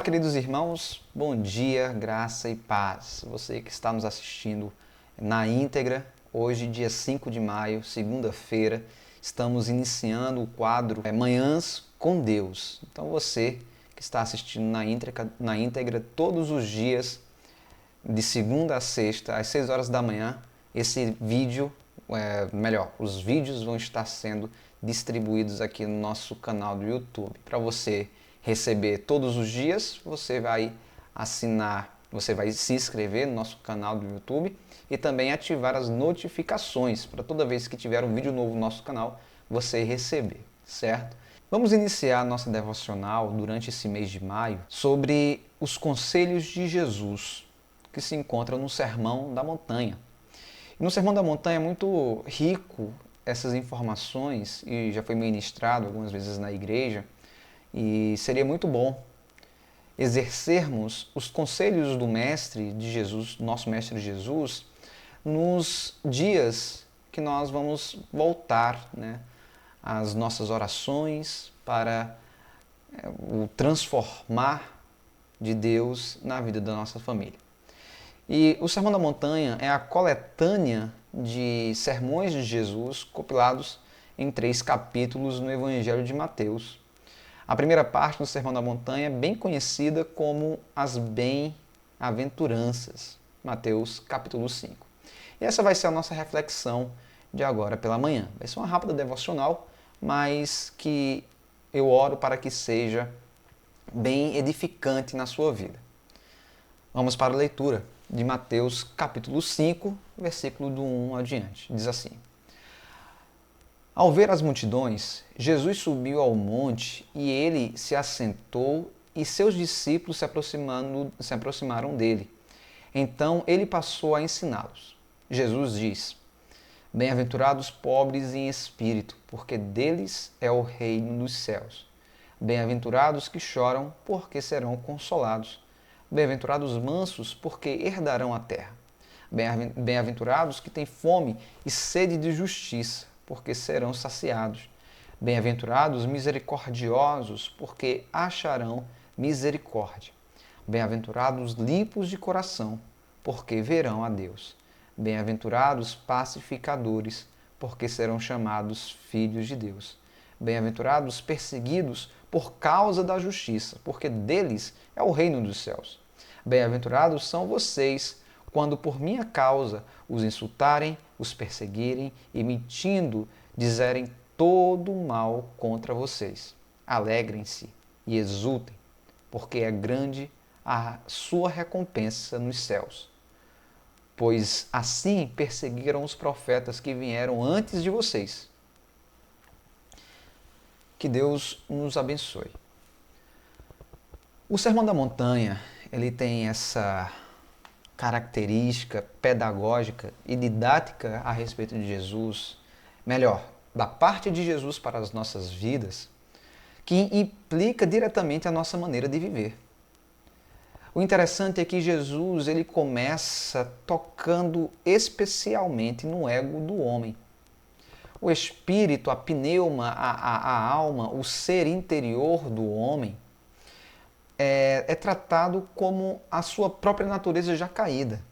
queridos irmãos, bom dia, graça e paz. Você que está nos assistindo na íntegra, hoje, dia 5 de maio, segunda-feira, estamos iniciando o quadro Manhãs com Deus. Então você que está assistindo na íntegra todos os dias, de segunda a sexta, às 6 horas da manhã, esse vídeo, os vídeos vão estar sendo distribuídos aqui no nosso canal do YouTube. Para você receber todos os dias, você vai se inscrever no nosso canal do YouTube e também ativar as notificações para toda vez que tiver um vídeo novo no nosso canal, você receber, certo? Vamos iniciar a nossa devocional durante esse mês de maio sobre os conselhos de Jesus, que se encontra no Sermão da Montanha. E no Sermão da Montanha é muito rico essas informações e já foi ministrado algumas vezes na igreja, e seria muito bom exercermos os conselhos do Mestre de Jesus, nosso Mestre Jesus, nos dias que nós vamos voltar, às nossas orações para o transformar de Deus na vida da nossa família. E o Sermão da Montanha é a coletânea de sermões de Jesus compilados em 3 capítulos no Evangelho de Mateus. A primeira parte do Sermão da Montanha é bem conhecida como as Bem-aventuranças, Mateus capítulo 5. E essa vai ser a nossa reflexão de agora pela manhã. Vai ser uma rápida devocional, mas que eu oro para que seja bem edificante na sua vida. Vamos para a leitura de Mateus capítulo 5, versículo do 1 adiante. Diz assim: Ao ver as multidões, Jesus subiu ao monte e ele se assentou e seus discípulos se aproximaram dele. Então ele passou a ensiná-los. Jesus diz: Bem-aventurados pobres em espírito, porque deles é o reino dos céus. Bem-aventurados que choram, porque serão consolados. Bem-aventurados mansos, porque herdarão a terra. Bem-aventurados que têm fome e sede de justiça, porque serão saciados. Bem-aventurados misericordiosos, porque acharão misericórdia. Bem-aventurados limpos de coração, porque verão a Deus. Bem-aventurados pacificadores, porque serão chamados filhos de Deus. Bem-aventurados perseguidos por causa da justiça, porque deles é o reino dos céus. Bem-aventurados são vocês, quando por minha causa os insultarem, os perseguirem e mentindo dizerem todo mal contra vocês. Alegrem-se e exultem, porque é grande a sua recompensa nos céus. Pois assim perseguiram os profetas que vieram antes de vocês. Que Deus nos abençoe. O Sermão da Montanha, ele tem essa característica pedagógica e didática a respeito de Jesus, melhor, da parte de Jesus para as nossas vidas, que implica diretamente a nossa maneira de viver. O interessante é que Jesus ele começa tocando especialmente no ego do homem. O espírito, a pneuma, a alma, o ser interior do homem é tratado como a sua própria natureza já caída.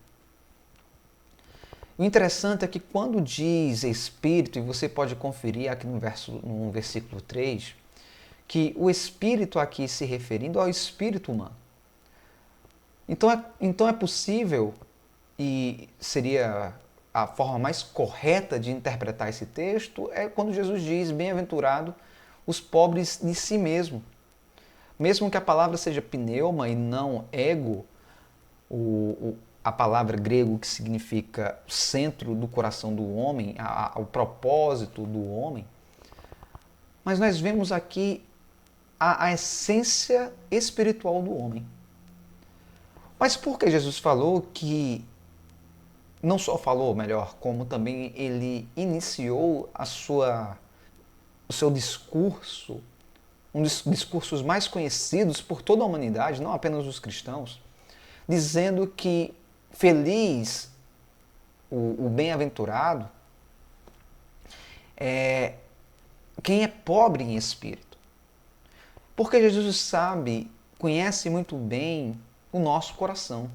O interessante é que quando diz espírito, e você pode conferir aqui no versículo 3, que o espírito aqui se referindo ao espírito humano. Então é possível, e seria a forma mais correta de interpretar esse texto, é quando Jesus diz, bem-aventurado os pobres de si mesmo. Mesmo que a palavra seja pneuma e não ego, a palavra grego que significa centro do coração do homem, o propósito do homem, mas nós vemos aqui a essência espiritual do homem. Mas por que Jesus falou que, não só falou, melhor, como também ele iniciou o seu discurso, um dos discursos mais conhecidos por toda a humanidade, não apenas os cristãos, dizendo que feliz, o bem-aventurado, é quem é pobre em espírito. Porque Jesus sabe, conhece muito bem o nosso coração.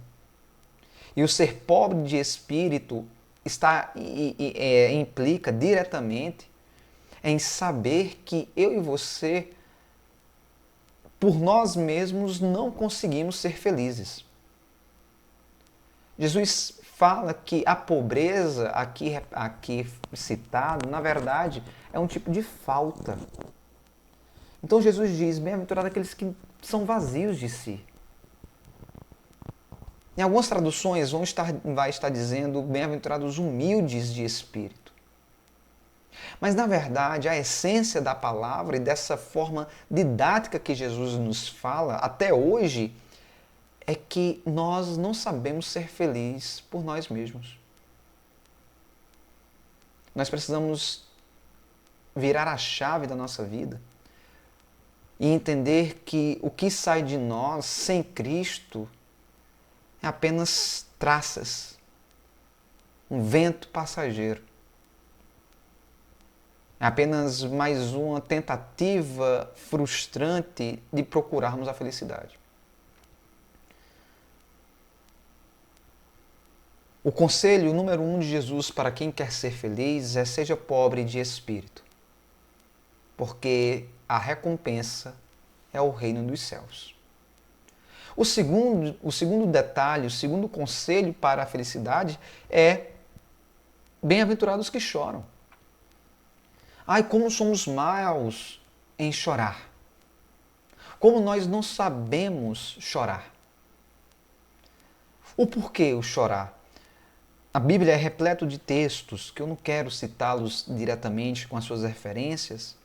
E o ser pobre de espírito implica diretamente em saber que eu e você, por nós mesmos, não conseguimos ser felizes. Jesus fala que a pobreza aqui citado, na verdade, é um tipo de falta. Então Jesus diz, bem-aventurado aqueles que são vazios de si. Em algumas traduções vai estar dizendo bem-aventurados humildes de espírito. Mas na verdade a essência da palavra e dessa forma didática que Jesus nos fala até hoje é que nós não sabemos ser felizes por nós mesmos. Nós precisamos virar a chave da nossa vida e entender que o que sai de nós sem Cristo é apenas traças, um vento passageiro. É apenas mais uma tentativa frustrante de procurarmos a felicidade. O conselho número 1 de Jesus para quem quer ser feliz é seja pobre de espírito, porque a recompensa é o reino dos céus. O segundo detalhe, o segundo conselho para a felicidade é bem-aventurados que choram. Ai, como somos maus em chorar. Como nós não sabemos chorar. O porquê o chorar? A Bíblia é repleta de textos, que eu não quero citá-los diretamente com as suas referências,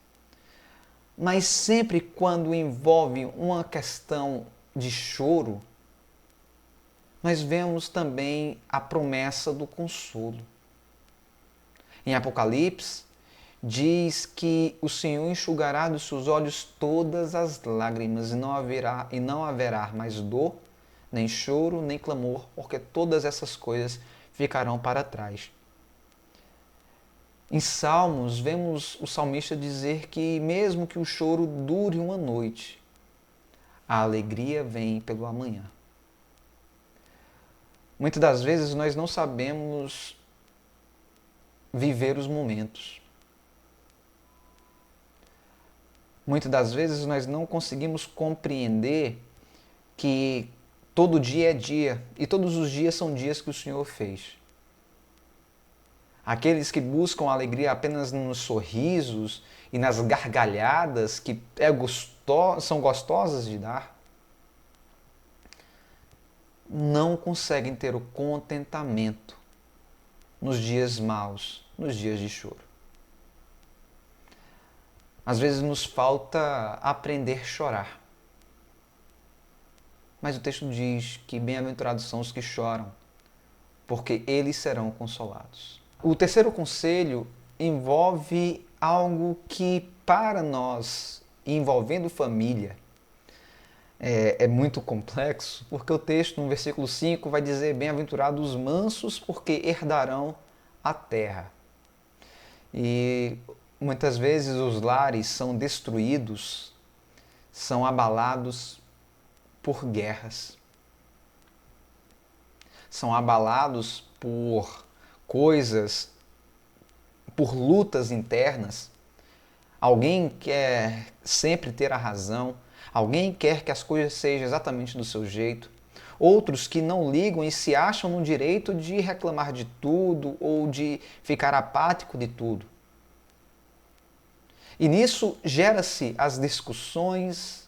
mas sempre quando envolve uma questão de choro, nós vemos também a promessa do consolo. Em Apocalipse, diz que o Senhor enxugará dos seus olhos todas as lágrimas e não haverá mais dor, nem choro, nem clamor, porque todas essas coisas ficarão para trás. Em Salmos, vemos o salmista dizer que mesmo que o choro dure uma noite, a alegria vem pelo amanhã. Muitas das vezes nós não sabemos viver os momentos. Muitas das vezes nós não conseguimos compreender que todo dia é dia e todos os dias são dias que o Senhor fez. Aqueles que buscam alegria apenas nos sorrisos e nas gargalhadas que são gostosas de dar, não conseguem ter o contentamento nos dias maus, nos dias de choro. Às vezes nos falta aprender a chorar. Mas o texto diz que bem-aventurados são os que choram, porque eles serão consolados. O terceiro conselho envolve algo que, para nós, envolvendo família, é muito complexo, porque o texto, no versículo 5, vai dizer bem-aventurados os mansos, porque herdarão a terra. E muitas vezes os lares são destruídos, são abalados por guerras. São abalados por coisas, por lutas internas. Alguém quer sempre ter a razão, alguém quer que as coisas sejam exatamente do seu jeito. Outros que não ligam e se acham no direito de reclamar de tudo ou de ficar apático de tudo. E nisso gera-se as discussões,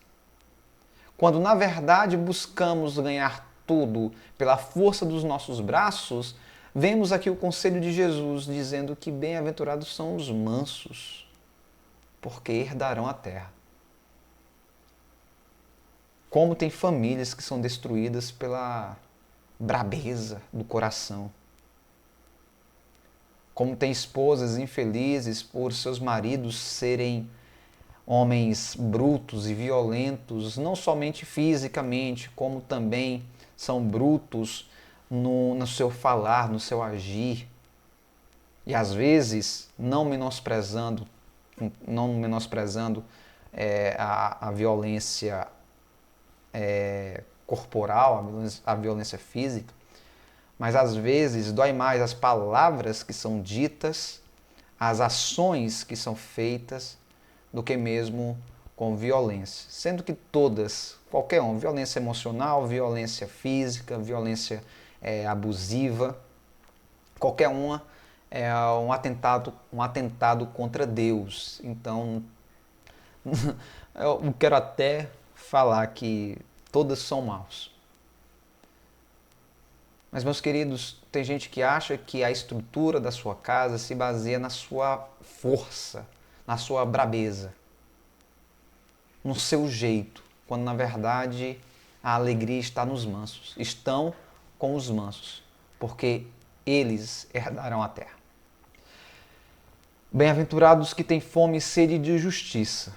quando na verdade buscamos ganhar tudo pela força dos nossos braços. Vemos aqui o conselho de Jesus dizendo que bem-aventurados são os mansos, porque herdarão a terra. Como tem famílias que são destruídas pela brabeza do coração. Como tem esposas infelizes por seus maridos serem homens brutos e violentos, não somente fisicamente, como também são brutos no seu falar, no seu agir. E às vezes, não menosprezando a violência corporal, a violência física, mas às vezes dói mais as palavras que são ditas, as ações que são feitas, do que mesmo com violência. Sendo que todas, qualquer um, violência emocional, violência física, violência abusiva, qualquer uma é um atentado contra Deus. Então, eu quero até falar que todas são maus. Mas, meus queridos, tem gente que acha que a estrutura da sua casa se baseia na sua força, na sua brabeza, no seu jeito, quando na verdade a alegria está nos mansos. Estão com os mansos, porque eles herdarão a terra. Bem-aventurados que têm fome e sede de justiça,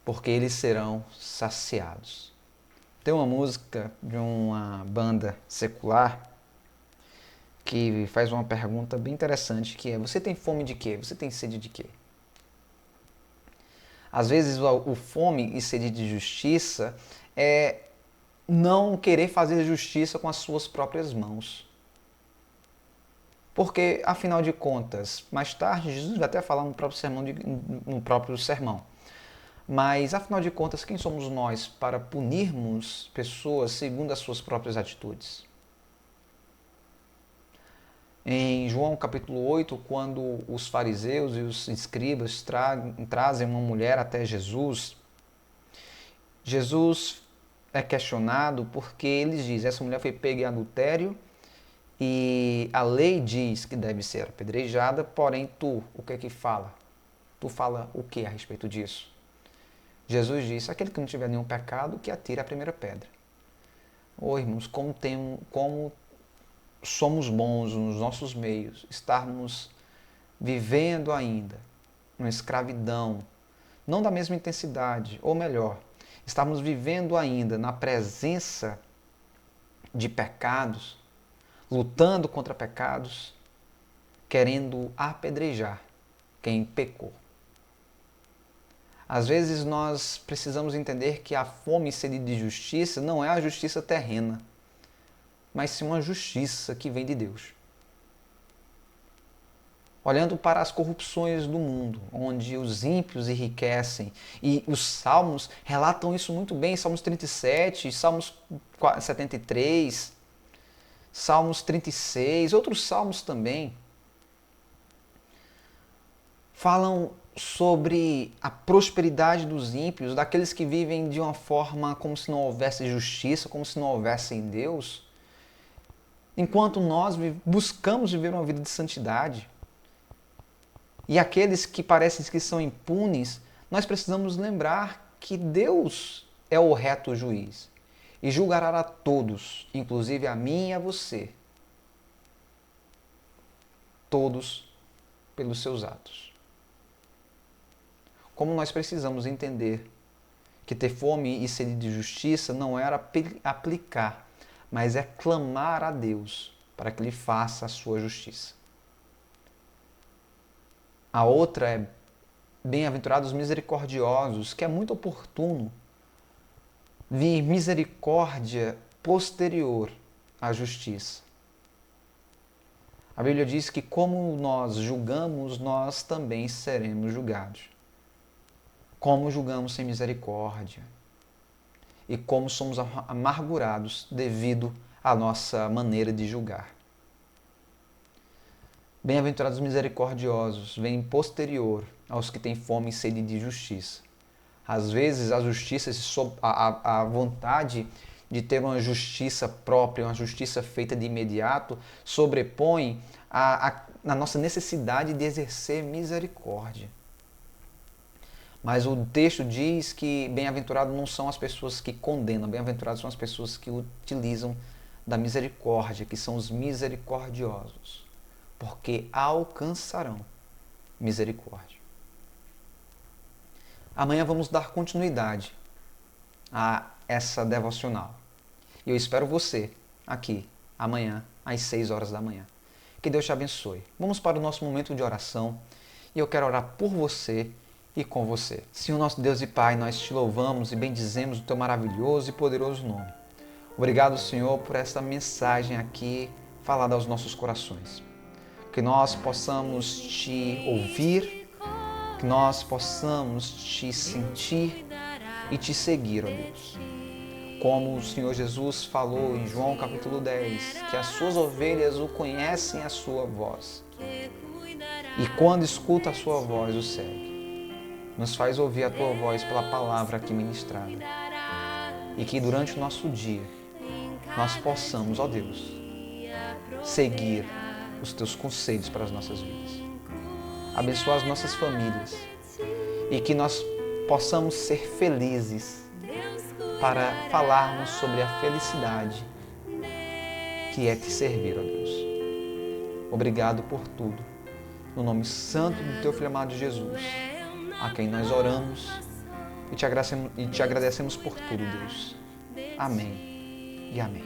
porque eles serão saciados. Tem uma música de uma banda secular que faz uma pergunta bem interessante, que é: você tem fome de quê? Você tem sede de quê? Às vezes o fome e sede de justiça é não querer fazer justiça com as suas próprias mãos. Porque, afinal de contas, mais tarde, Jesus vai até falar no próprio sermão. Mas, afinal de contas, quem somos nós para punirmos pessoas segundo as suas próprias atitudes? Em João capítulo 8, quando os fariseus e os escribas trazem uma mulher até Jesus, Jesus é questionado porque eles dizem: essa mulher foi pega em adultério e a lei diz que deve ser apedrejada, porém tu, o que é que fala? Tu fala o que a respeito disso? Jesus disse: aquele que não tiver nenhum pecado, que atire a primeira pedra. Ô irmãos, como somos bons nos nossos meios, estarmos vivendo ainda uma escravidão, não da mesma intensidade, ou melhor, estarmos vivendo ainda na presença de pecados, lutando contra pecados, querendo apedrejar quem pecou. Às vezes nós precisamos entender que a fome e sede de justiça não é a justiça terrena, mas sim uma justiça que vem de Deus. Olhando para as corrupções do mundo, onde os ímpios enriquecem, e os salmos relatam isso muito bem, Salmos 37, Salmos 73, Salmos 36, outros salmos também, falam sobre a prosperidade dos ímpios, daqueles que vivem de uma forma como se não houvesse justiça, como se não houvesse em Deus, enquanto nós buscamos viver uma vida de santidade. E aqueles que parecem que são impunes, nós precisamos lembrar que Deus é o reto juiz e julgará a todos, inclusive a mim e a você, todos pelos seus atos. Como nós precisamos entender que ter fome e sede de justiça não era aplicar, mas é clamar a Deus para que Ele faça a sua justiça. A outra é bem-aventurados misericordiosos, que é muito oportuno vir misericórdia posterior à justiça. A Bíblia diz que como nós julgamos, nós também seremos julgados. Como julgamos sem misericórdia e como somos amargurados devido à nossa maneira de julgar. Bem-aventurados misericordiosos, vem posterior aos que têm fome e sede de justiça. Às vezes a justiça, a vontade de ter uma justiça própria, uma justiça feita de imediato, sobrepõe a nossa necessidade de exercer misericórdia. Mas o texto diz que bem-aventurados não são as pessoas que condenam, bem-aventurados são as pessoas que utilizam da misericórdia, que são os misericordiosos, porque alcançarão misericórdia. Amanhã vamos dar continuidade a essa devocional. E eu espero você aqui, amanhã, às 6 horas da manhã. Que Deus te abençoe. Vamos para o nosso momento de oração. E eu quero orar por você e com você. Senhor nosso Deus e Pai, nós te louvamos e bendizemos o teu maravilhoso e poderoso nome. Obrigado, Senhor, por esta mensagem aqui falada aos nossos corações. Que nós possamos te ouvir, que nós possamos te sentir e te seguir, ó Deus. Como o Senhor Jesus falou em João capítulo 10, que as suas ovelhas o conhecem a sua voz. E quando escuta a sua voz, o segue. Nos faz ouvir a tua voz pela palavra aqui ministrada. E que durante o nosso dia, nós possamos, ó Deus, seguir os teus conselhos para as nossas vidas. Abençoa as nossas famílias e que nós possamos ser felizes para falarmos sobre a felicidade que é te servir, ó Deus. Obrigado por tudo. No nome santo do teu Filho amado Jesus, a quem nós oramos e te agradecemos por tudo, Deus. Amém e amém.